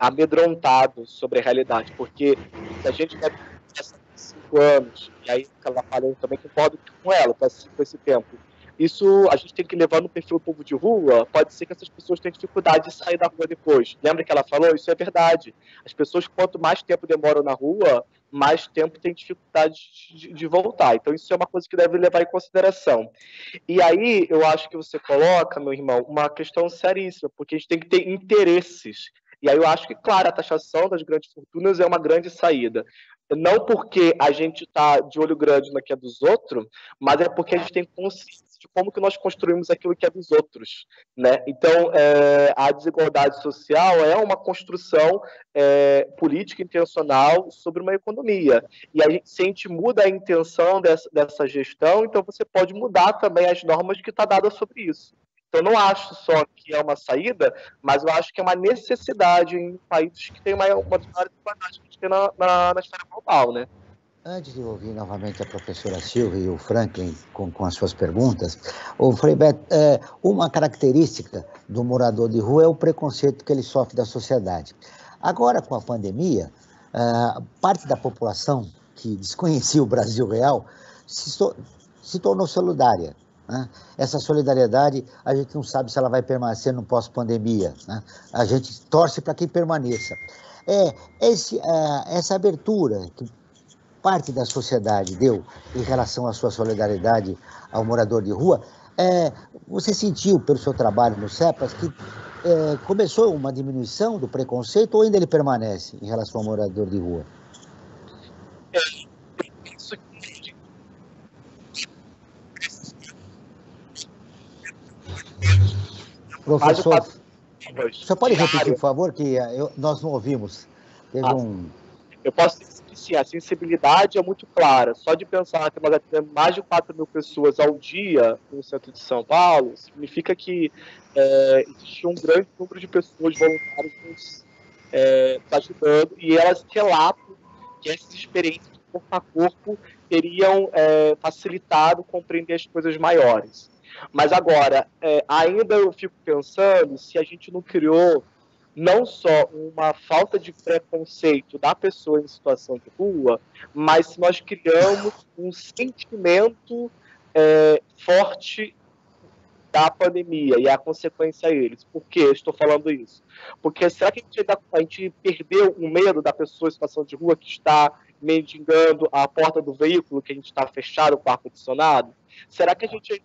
amedrontado sobre a realidade, porque se a gente vai passar 5 anos, e aí ela fala, eu também concordo com ela, com esse tempo, isso a gente tem que levar no perfil do povo de rua, pode ser que essas pessoas tenham dificuldade de sair da rua depois. Lembra que ela falou? Isso é verdade. As pessoas, quanto mais tempo demoram na rua, mais tempo tem dificuldade de voltar. Então, isso é uma coisa que deve levar em consideração. E aí, eu acho que você coloca, meu irmão, uma questão seríssima, porque a gente tem que ter interesses. E aí eu acho que, claro, a taxação das grandes fortunas é uma grande saída. Não porque a gente está de olho grande na que é dos outros, mas é porque a gente tem consciência de como que nós construímos aquilo que é dos outros, né? Então, a desigualdade social é uma construção política intencional sobre uma economia. E se a gente muda a intenção dessa gestão, então você pode mudar também as normas que está dada sobre isso. Então, eu não acho só que é uma saída, mas eu acho que é uma necessidade em países que têm uma das maiores desigualdades que a gente tem na esfera global, né? Antes de ouvir novamente a professora Silvia e o Franklin com as suas perguntas, o Frei Beto, uma característica do morador de rua é o preconceito que ele sofre da sociedade. Agora, com a pandemia, parte da população que desconhecia o Brasil real se tornou solidária. né? Essa solidariedade, a gente não sabe se ela vai permanecer no pós-pandemia, né? A gente torce para que permaneça. Essa abertura que parte da sociedade deu em relação à sua solidariedade ao morador de rua, você sentiu pelo seu trabalho no CEPAS que começou uma diminuição do preconceito ou ainda ele permanece em relação ao morador de rua? Professor, você pode repetir, por favor, que nós não ouvimos. Eu posso dizer que sim, a sensibilidade é muito clara. Só de pensar que nós atendemos mais de 4.000 pessoas ao dia no centro de São Paulo, significa que existe um grande número de pessoas voluntárias nos ajudando, e elas relatam que essas experiências de corpo a corpo teriam facilitado compreender as coisas maiores. Mas agora, ainda eu fico pensando se a gente não criou não só uma falta de preconceito da pessoa em situação de rua, mas se nós criamos um sentimento forte da pandemia e a consequência a eles. Por que eu estou falando isso? Porque será que a gente perdeu o medo da pessoa em situação de rua que está mendigando a porta do veículo, que a gente está fechado com ar-condicionado? Será que a gente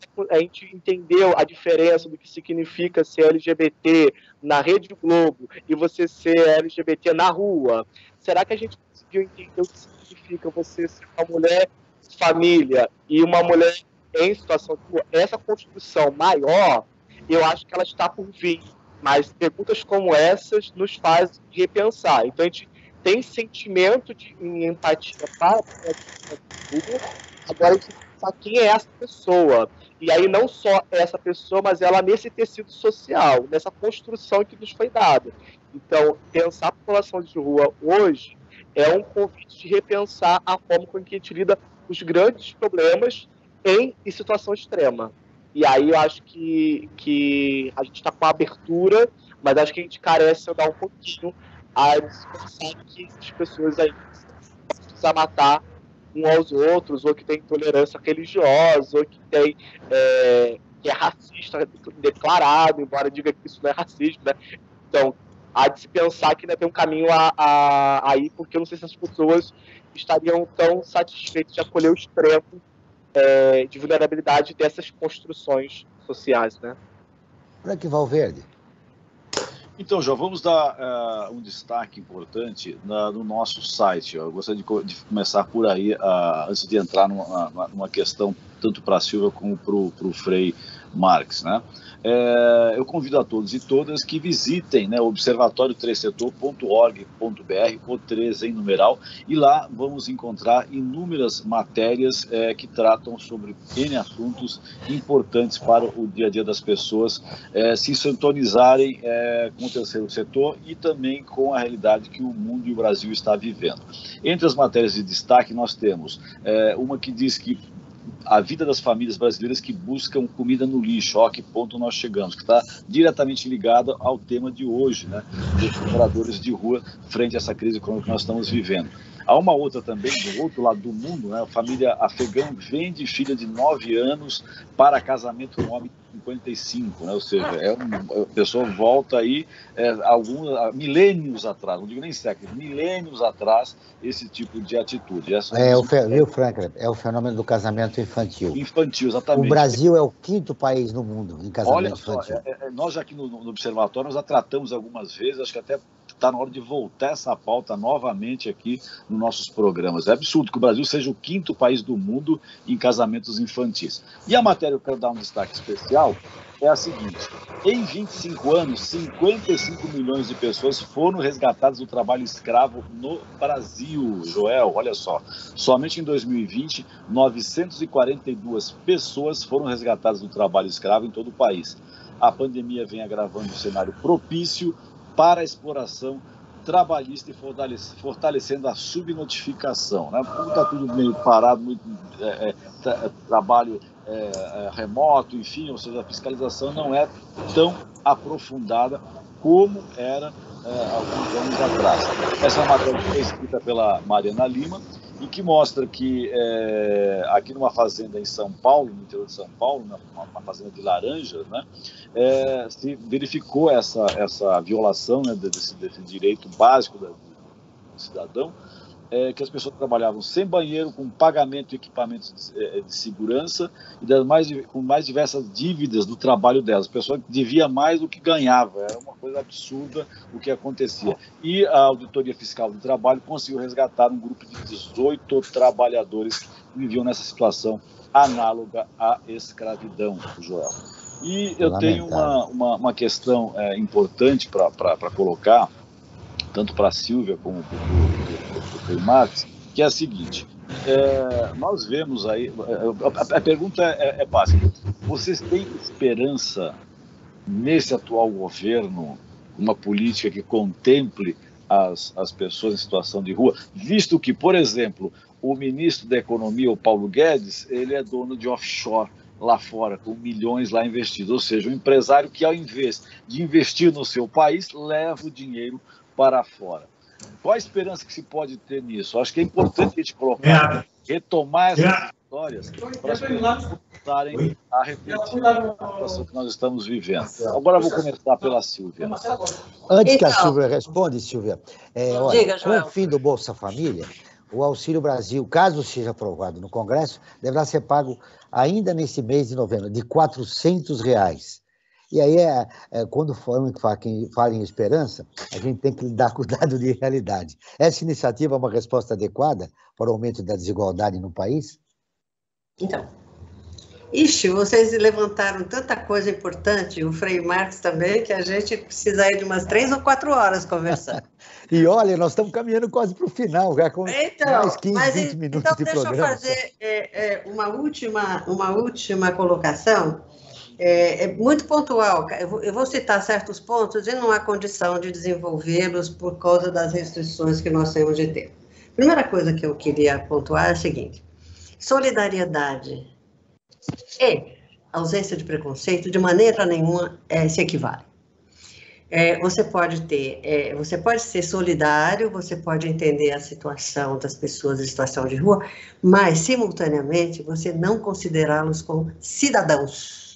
entendeu a diferença do que significa ser LGBT na Rede Globo e você ser LGBT na rua? Será que a gente conseguiu entender o que significa você ser uma mulher de família e uma mulher em situação de rua? Essa construção maior, eu acho que ela está por vir, mas perguntas como essas nos fazem repensar. Então a gente tem sentimento de empatia para a rua, agora a gente pensar quem é essa pessoa. E aí não só essa pessoa, mas ela nesse tecido social, nessa construção que nos foi dada. Então, pensar a população de rua hoje é um convite de repensar a forma com que a gente lida com os grandes problemas em situação extrema. E aí eu acho que a gente está com a abertura, mas acho que a gente carece de dar um pouquinho a pensar que as pessoas aí precisam matar uns aos outros, ou que tem intolerância religiosa, ou que tem que é racista declarado, embora diga que isso não é racismo, né? Então, há de se pensar que ainda tem um caminho aí, porque eu não sei se as pessoas estariam tão satisfeitas de acolher o extremo de vulnerabilidade dessas construções sociais, né? Frank Valverde. Então, João, vamos dar um destaque importante no nosso site. Eu gostaria de começar por aí, antes de entrar numa questão tanto para a Silvia como para o Frei Marques, né? Eu convido a todos e todas que visitem, né, observatório3setor.org.br, o 3 em numeral, e lá vamos encontrar inúmeras matérias que tratam sobre N assuntos importantes para o dia a dia das pessoas se sintonizarem com o terceiro setor e também com a realidade que o mundo e o Brasil está vivendo. Entre as matérias de destaque nós temos uma que diz que a vida das famílias brasileiras que buscam comida no lixo, a que ponto nós chegamos, que está diretamente ligada ao tema de hoje, né, dos moradores de rua frente a essa crise econômica que nós estamos vivendo. Há uma outra também, do outro lado do mundo, né, a família afegã vende filha de 9 anos para casamento no homem de 55, né, ou seja, a pessoa volta aí milênios atrás, não digo nem séculos, milênios atrás, esse tipo de atitude. Viu, Franklin? É o fenômeno do casamento infantil. Infantil, exatamente. O Brasil é o 5º país no mundo em casamento infantil. Nós aqui no Observatório, nós já tratamos algumas vezes, acho que até está na hora de voltar essa pauta novamente aqui nos nossos programas. É absurdo que o Brasil seja o 5º país do mundo em casamentos infantis. E a matéria que eu quero dar um destaque especial é a seguinte: em 25 anos, 55 milhões de pessoas foram resgatadas do trabalho escravo no Brasil. Joel, olha só, somente em 2020, 942 pessoas foram resgatadas do trabalho escravo em todo o país. A pandemia vem agravando o cenário propício para a exploração trabalhista e fortalecendo a subnotificação, né? Está tudo meio parado, muito trabalho remoto, enfim, ou seja, a fiscalização não é tão aprofundada como era alguns anos atrás. Essa matéria foi escrita pela Mariana Lima e que mostra que aqui numa fazenda em São Paulo, no interior de São Paulo, uma fazenda de laranjas, né, se verificou essa violação, né, desse direito básico do cidadão, que as pessoas trabalhavam sem banheiro, com pagamento de equipamentos de segurança e com mais diversas dívidas do trabalho delas. A pessoa devia mais do que ganhava, era uma coisa absurda o que acontecia. E a Auditoria Fiscal do Trabalho conseguiu resgatar um grupo de 18 trabalhadores que viviam nessa situação análoga à escravidão, Joel. E eu tenho uma questão importante para colocar, tanto para a Silvia como para o Frei Marx, que é a seguinte: nós vemos aí, a pergunta é básica, vocês têm esperança nesse atual governo, uma política que contemple as pessoas em situação de rua, visto que, por exemplo, o ministro da Economia, o Paulo Guedes, ele é dono de offshore lá fora, com milhões lá investidos, ou seja, um empresário que, ao invés de investir no seu país, leva o dinheiro para fora. Qual a esperança que se pode ter nisso? Acho que é importante a gente retomar essas histórias para as pessoas começarem a refletir na situação que nós estamos vivendo. Agora eu vou começar pela Silvia. Antes que a Silvia responda, Silvia, diga, com o fim do Bolsa Família, o Auxílio Brasil, caso seja aprovado no Congresso, deverá ser pago ainda nesse mês de novembro, de R$ 400. E aí, quando fala em esperança, a gente tem que lidar com o dado de realidade. Essa iniciativa é uma resposta adequada para o aumento da desigualdade no país? Então, vocês levantaram tanta coisa importante, o Frei Marx também, que a gente precisa ir de umas 3 ou 4 horas conversando. E olha, nós estamos caminhando quase para o final, já com mais 15, 20 minutos de programa. Então, deixa eu fazer uma última colocação. Muito pontual. Eu vou citar certos pontos e não há condição de desenvolvê-los por causa das restrições que nós temos de tempo. Primeira coisa que eu queria pontuar é a seguinte: solidariedade e ausência de preconceito de maneira nenhuma se equivalem. Você pode ser solidário, você pode entender a situação das pessoas em situação de rua, mas simultaneamente você não considerá-los como cidadãos.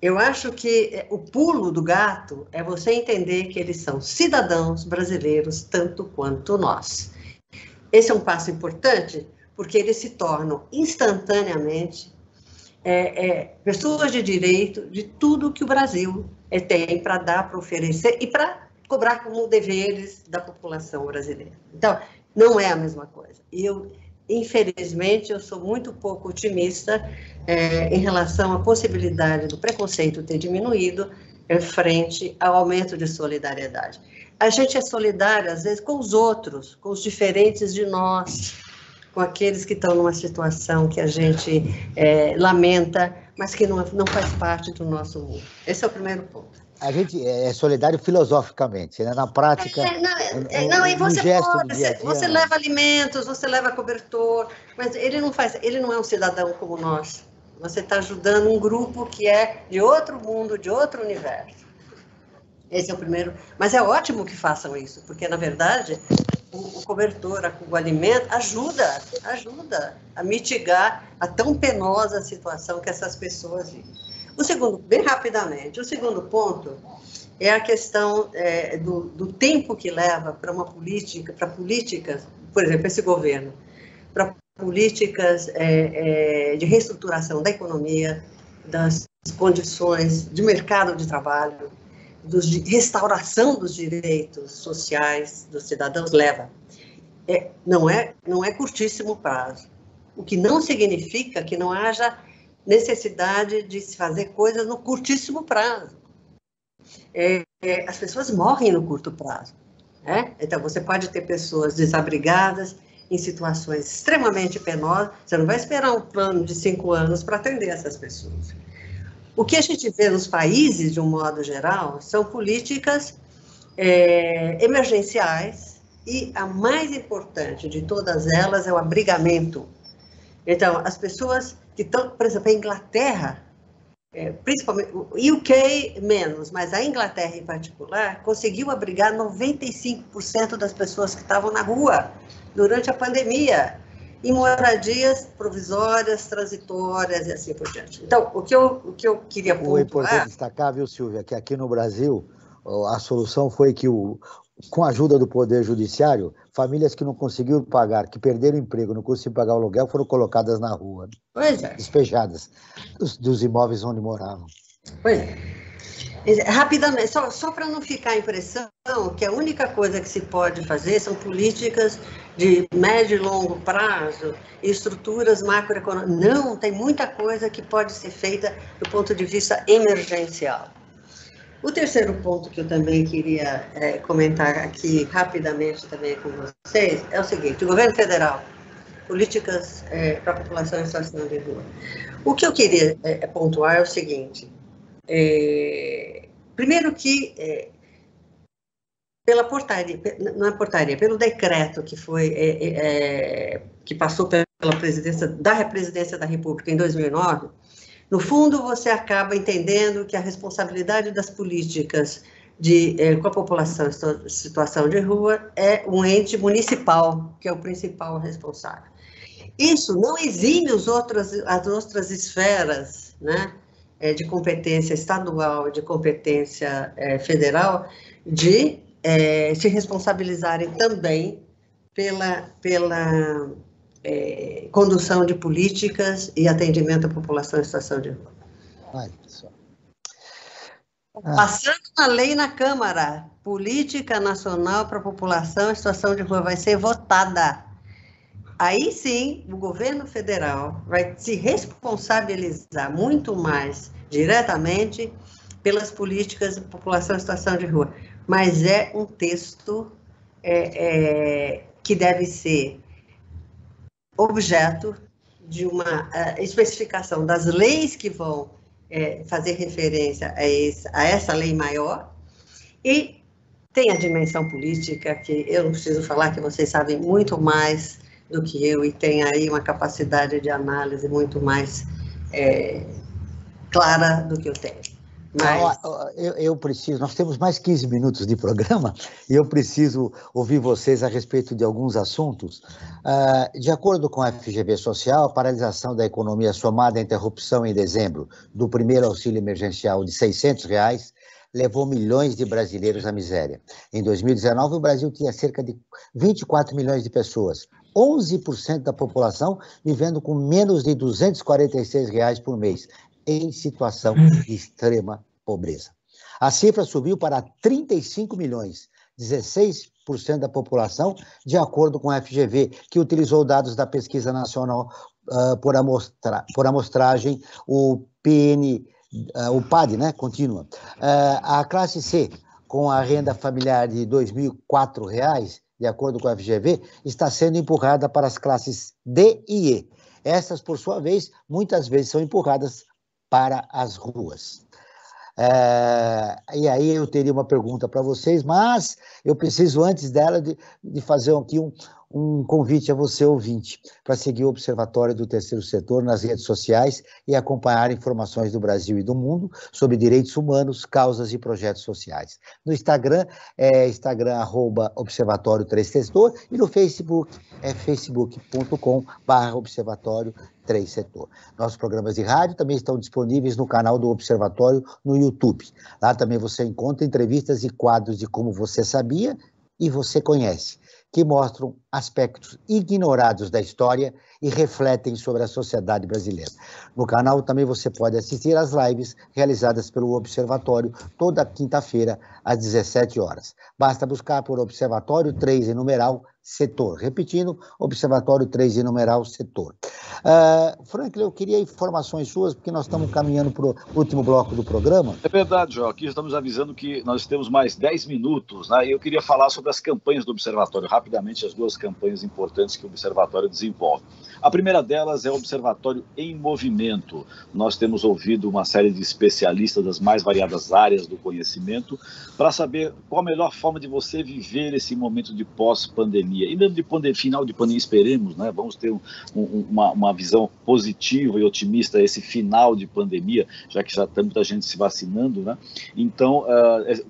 Eu acho que o pulo do gato é você entender que eles são cidadãos brasileiros tanto quanto nós. Esse é um passo importante, porque eles se tornam instantaneamente pessoas de direito de tudo que o Brasil tem para dar, para oferecer e para cobrar como deveres da população brasileira. Então, não é a mesma coisa. E infelizmente, eu sou muito pouco otimista em relação à possibilidade do preconceito ter diminuído frente ao aumento de solidariedade. A gente é solidário, às vezes, com os outros, com os diferentes de nós, com aqueles que estão numa situação que a gente lamenta, mas que não faz parte do nosso mundo. Esse é o primeiro ponto. A gente é solidário filosoficamente, né? Na prática, e você pode, você leva alimentos, você leva cobertor, mas ele não é um cidadão como nós. Você está ajudando um grupo que é de outro mundo, de outro universo. Esse é o primeiro. Mas é ótimo que façam isso, porque, na verdade, o cobertor, o alimento, ajuda a mitigar a tão penosa situação que essas pessoas vivem. Bem rapidamente, o segundo ponto é a questão do tempo que leva para políticas, por exemplo, esse governo, para políticas de reestruturação da economia, das condições de mercado de trabalho, de restauração dos direitos sociais dos cidadãos, leva. Não é curtíssimo prazo, o que não significa que não haja necessidade de se fazer coisas no curtíssimo prazo. As pessoas morrem no curto prazo. Então, você pode ter pessoas desabrigadas, em situações extremamente penosas, você não vai esperar um plano de 5 anos para atender essas pessoas. O que a gente vê nos países, de um modo geral, são políticas emergenciais e a mais importante de todas elas é o abrigamento. Então, as pessoas que estão, por exemplo, a Inglaterra, principalmente, o UK menos, mas a Inglaterra em particular, conseguiu abrigar 95% das pessoas que estavam na rua durante a pandemia. e moradias provisórias, transitórias e assim por diante. Então, o que eu queria pontuar... O importante destacar, viu, Silvia, que aqui no Brasil a solução foi que, com a ajuda do Poder Judiciário, famílias que não conseguiram pagar, que perderam o emprego, não conseguiram pagar o aluguel, foram colocadas na rua, Pois é. despejadas dos imóveis onde moravam. Pois é. Rapidamente, só para não ficar a impressão que a única coisa que se pode fazer são políticas de médio e longo prazo, estruturas macroeconômicas. Não, tem muita coisa que pode ser feita do ponto de vista emergencial. O terceiro ponto que eu também queria comentar aqui rapidamente também com vocês é o seguinte: o governo federal, políticas para a população em situação de rua. O que eu queria pontuar é o seguinte: primeiro que pela portaria, não é portaria, pelo decreto que foi que passou pela presidência da República em 2009, no fundo você acaba entendendo que a responsabilidade das políticas com a população em situação de rua é um ente municipal, que é o principal responsável. Isso não exime as outras esferas, né, de competência estadual, de competência federal, de se responsabilizarem também pela condução de políticas e atendimento à população em situação de rua. Olha só. Passando a lei na Câmara, Política Nacional para a População em Situação de Rua vai ser votada. Aí sim, o governo federal vai se responsabilizar muito mais diretamente pelas políticas de população em situação de rua. Mas é um texto que deve ser objeto de uma especificação das leis que vão fazer referência a essa lei maior, e tem a dimensão política, que eu não preciso falar, que vocês sabem muito mais do que eu, e tem aí uma capacidade de análise muito mais clara do que eu tenho. Mas... Eu preciso, nós temos mais 15 minutos de programa, e eu preciso ouvir vocês a respeito de alguns assuntos. De acordo com a FGV Social, a paralisação da economia somada à interrupção em dezembro do primeiro auxílio emergencial de R$ 600 levou milhões de brasileiros à miséria. Em 2019, o Brasil tinha cerca de 24 milhões de pessoas, 11% da população vivendo com menos de R$ 246 por mês, em situação de extrema pobreza. A cifra subiu para 35 milhões, 16% da população, de acordo com a FGV, que utilizou dados da Pesquisa Nacional por Amostragem, o PAD, né, contínua. A classe C, com a renda familiar de R$ 2.004, de acordo com a FGV, está sendo empurrada para as classes D e E. Essas, por sua vez, muitas vezes são empurradas para as ruas. E aí eu teria uma pergunta para vocês, mas eu preciso, antes dela, de fazer aqui um convite a você, ouvinte, para seguir o Observatório do Terceiro Setor nas redes sociais e acompanhar informações do Brasil e do mundo sobre direitos humanos, causas e projetos sociais. No Instagram, @Observatório 3 Setor, e no Facebook, facebook.com/Observatório 3 Setor. Nossos programas de rádio também estão disponíveis no canal do Observatório no YouTube. Lá também você encontra entrevistas e quadros de Como Você Sabia e Você Conhece, que mostram aspectos ignorados da história e refletem sobre a sociedade brasileira. No canal também você pode assistir às lives realizadas pelo Observatório toda quinta-feira, às 17 horas. Basta buscar por Observatório 3 em numeral Setor. Repetindo, Observatório 3 em numeral Setor. Franklin, eu queria informações suas, porque nós estamos caminhando para o último bloco do programa. É verdade, João. Aqui estamos avisando que nós temos mais 10 minutos, né? E eu queria falar sobre as campanhas do Observatório, rapidamente, as duas campanhas importantes que o Observatório desenvolve. A primeira delas é o Observatório em Movimento. Nós temos ouvido uma série de especialistas das mais variadas áreas do conhecimento para saber qual a melhor forma de você viver esse momento de pós-pandemia. E mesmo de final de pandemia, esperemos, né? Vamos ter uma visão positiva e otimista a esse final de pandemia, já que já tem muita gente se vacinando, né? Então,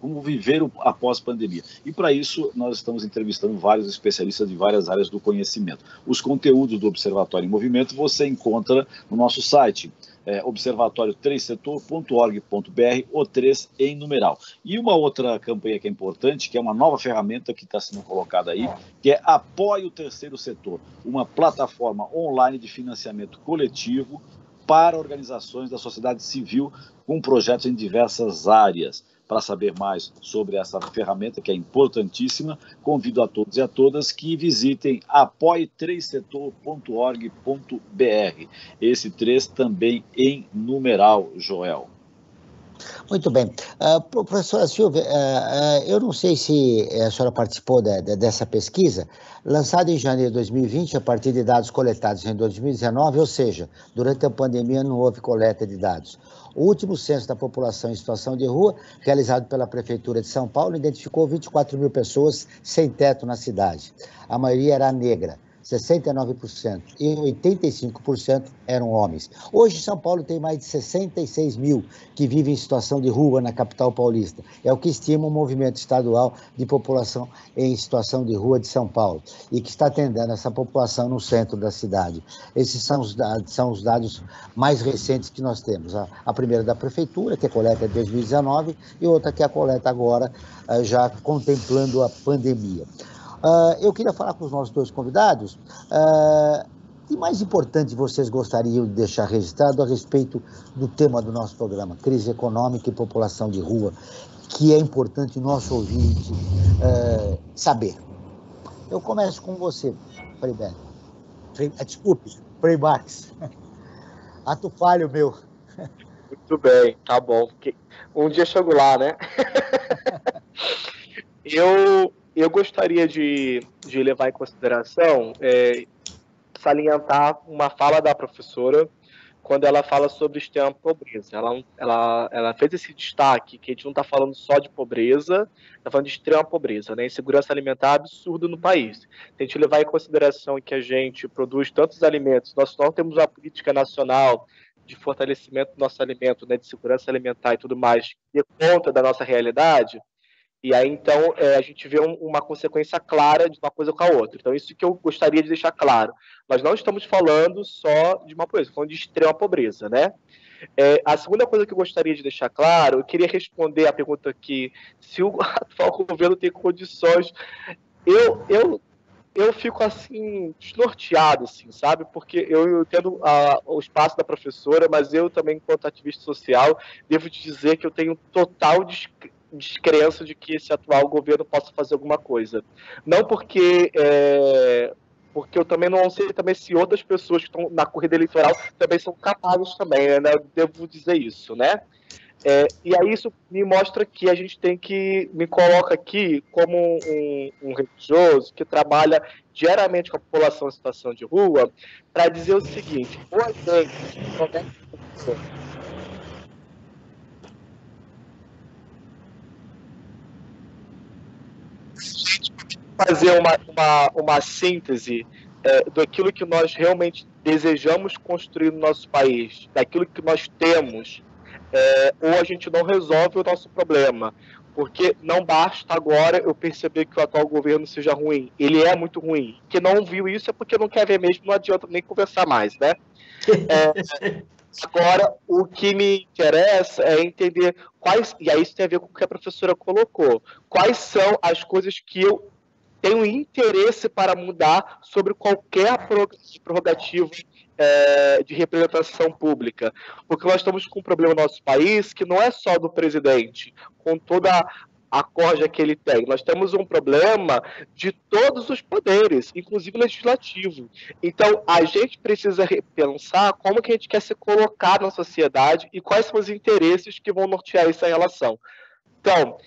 como viver a pós-pandemia. E para isso, nós estamos entrevistando vários vários especialistas de várias áreas do conhecimento. Os conteúdos do Observatório em Movimento você encontra no nosso site, observatório3setor.org.br, o 3 em numeral. E uma outra campanha que é importante, que é uma nova ferramenta que está sendo colocada aí, que é Apoie o Terceiro Setor, uma plataforma online de financiamento coletivo para organizações da sociedade civil com projetos em diversas áreas. Para saber mais sobre essa ferramenta, que é importantíssima, convido a todos e a todas que visitem apoie3setor.org.br. Esse 3 também em numeral, Joel. Muito bem. Professora Silvia, eu não sei se a senhora participou dessa pesquisa, lançada em janeiro de 2020, a partir de dados coletados em 2019, ou seja, durante a pandemia não houve coleta de dados. O último censo da população em situação de rua, realizado pela Prefeitura de São Paulo, identificou 24 mil pessoas sem teto na cidade. A maioria era negra, 69%, e 85% eram homens. Hoje, São Paulo tem mais de 66 mil que vivem em situação de rua na capital paulista. É o que estima o Movimento Estadual de População em Situação de Rua de São Paulo, e que está atendendo essa população no centro da cidade. Esses são os dados mais recentes que nós temos. A primeira da Prefeitura, que é a coleta de 2019, e outra que é a coleta agora, já contemplando a pandemia. Eu queria falar com os nossos dois convidados. O mais importante vocês gostariam de deixar registrado a respeito do tema do nosso programa, crise econômica e população de rua, que é importante o nosso ouvinte saber. Eu começo com você, Frei Beto. Desculpe, Frei Marques. Ato falho, meu. Muito bem, tá bom. Um dia chego lá, né? Eu gostaria de levar em consideração, salientar uma fala da professora quando ela fala sobre extrema pobreza. Ela fez esse destaque que a gente não está falando só de pobreza, está falando de extrema pobreza, né? Insegurança alimentar absurda no país. Tem que levar em consideração que a gente produz tantos alimentos, nós não temos uma política nacional de fortalecimento do nosso alimento, né, de segurança alimentar e tudo mais, que dê conta da nossa realidade. E aí, então, a gente vê uma consequência clara de uma coisa com a outra. Então, isso que eu gostaria de deixar claro. Nós não estamos falando só de uma pobreza, estamos falando de extrema pobreza, né? A segunda coisa que eu gostaria de deixar claro, eu queria responder a pergunta aqui, se o atual governo tem condições. Eu fico, assim, desnorteado, assim, sabe? Porque eu entendo o espaço da professora, mas eu também, enquanto ativista social, devo te dizer que eu tenho total descrença de que esse atual governo possa fazer alguma coisa. Não porque eu também não sei também se outras pessoas que estão na corrida eleitoral também são capazes também, né? Eu devo dizer isso, né? E aí isso me mostra que a gente me coloca aqui como um religioso que trabalha diariamente com a população em situação de rua para dizer o seguinte: boa gente, fazer uma síntese daquilo que nós realmente desejamos construir no nosso país, daquilo que nós temos, ou a gente não resolve o nosso problema. Porque não basta agora eu perceber que o atual governo seja ruim. Ele é muito ruim. Quem não viu isso é porque não quer ver mesmo, não adianta nem conversar mais, né? Agora, o que me interessa é entender e aí isso tem a ver com o que a professora colocou, quais são as coisas que eu tenho interesse para mudar sobre qualquer prerrogativa de representação pública. Porque nós estamos com um problema no nosso país que não é só do presidente, com toda a corja que ele tem. Nós temos um problema de todos os poderes, inclusive legislativo. Então, a gente precisa repensar como que a gente quer se colocar na sociedade e quais são os interesses que vão nortear essa relação. Então,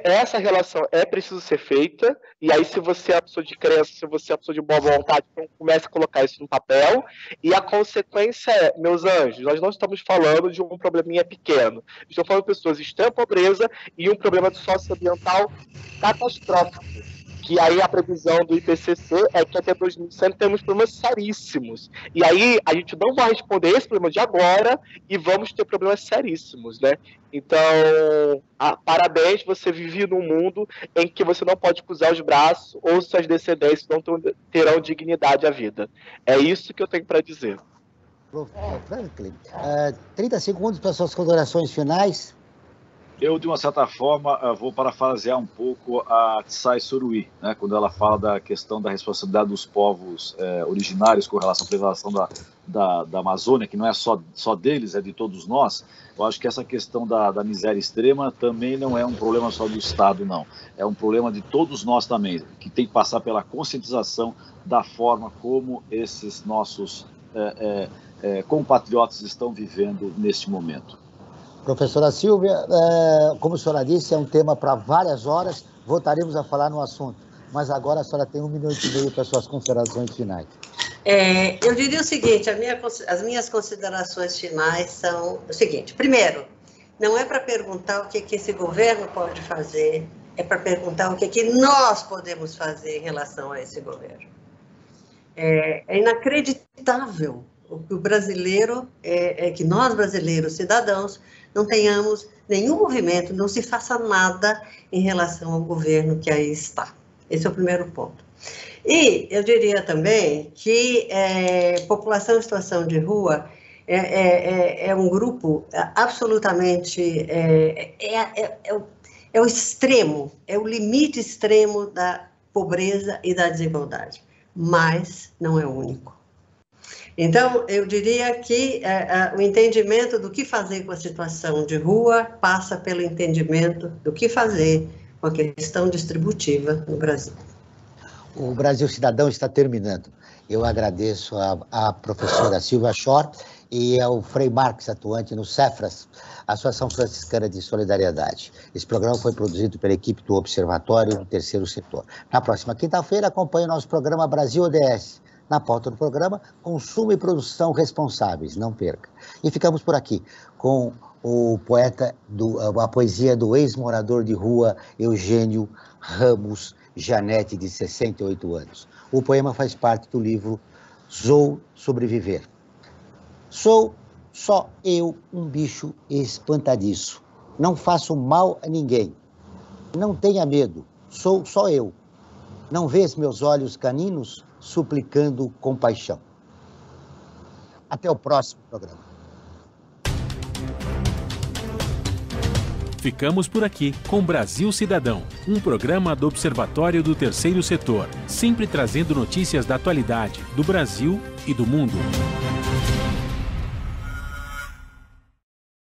essa relação é preciso ser feita, e aí se você é uma pessoa de crença, se você é uma pessoa de boa vontade, então comece a colocar isso no papel, e a consequência meus anjos, nós não estamos falando de um probleminha pequeno, estamos falando de pessoas em extrema pobreza e um problema socioambiental catastrófico, que aí a previsão do IPCC é que até 2100 temos problemas seríssimos. E aí a gente não vai responder esse problema de agora e vamos ter problemas seríssimos, né? Então, parabéns, você vive num mundo em que você não pode cruzar os braços ou suas descendências não terão dignidade à vida. É isso que eu tenho para dizer. Franklin, 30 segundos para suas considerações finais. Eu, de uma certa forma, vou parafrasear um pouco a Tsai Soruí, né, quando ela fala da questão da responsabilidade dos povos originários com relação à preservação da Amazônia, que não é só deles, é de todos nós. Eu acho que essa questão da miséria extrema também não é um problema só do Estado, não. É um problema de todos nós também, que tem que passar pela conscientização da forma como esses nossos compatriotas estão vivendo neste momento. Professora Silvia, como a senhora disse, é um tema para várias horas, voltaremos a falar no assunto, mas agora a senhora tem 1 minuto e meio para suas considerações finais. Eu diria o seguinte, as minhas considerações finais são o seguinte: primeiro, não é para perguntar o que esse governo pode fazer, é para perguntar o que nós podemos fazer em relação a esse governo. É inacreditável que o brasileiro, que nós brasileiros, cidadãos, não tenhamos nenhum movimento, não se faça nada em relação ao governo que aí está. Esse é o primeiro ponto. E eu diria também que população em situação de rua é um grupo absolutamente, é o extremo, é o limite extremo da pobreza e da desigualdade, mas não é o único. Então, eu diria que o entendimento do que fazer com a situação de rua passa pelo entendimento do que fazer com a questão distributiva no Brasil. O Brasil Cidadão está terminando. Eu agradeço à professora Silvia Schor e ao Frei Marques, atuante no Cefras, Associação Franciscana de Solidariedade. Esse programa foi produzido pela equipe do Observatório do Terceiro Setor. Na próxima quinta-feira, acompanhe o nosso programa Brasil ODS. Na pauta do programa, consumo e produção responsáveis, não perca. E ficamos por aqui com o poeta, a poesia do ex-morador de rua Eugênio Ramos Janete, de 68 anos. O poema faz parte do livro Zou Sobreviver. Sou só eu, um bicho espantadiço. Não faço mal a ninguém. Não tenha medo, sou só eu. Não vês meus olhos caninos suplicando compaixão. Até o próximo programa. Ficamos por aqui com Brasil Cidadão, um programa do Observatório do Terceiro Setor, sempre trazendo notícias da atualidade, do Brasil e do mundo.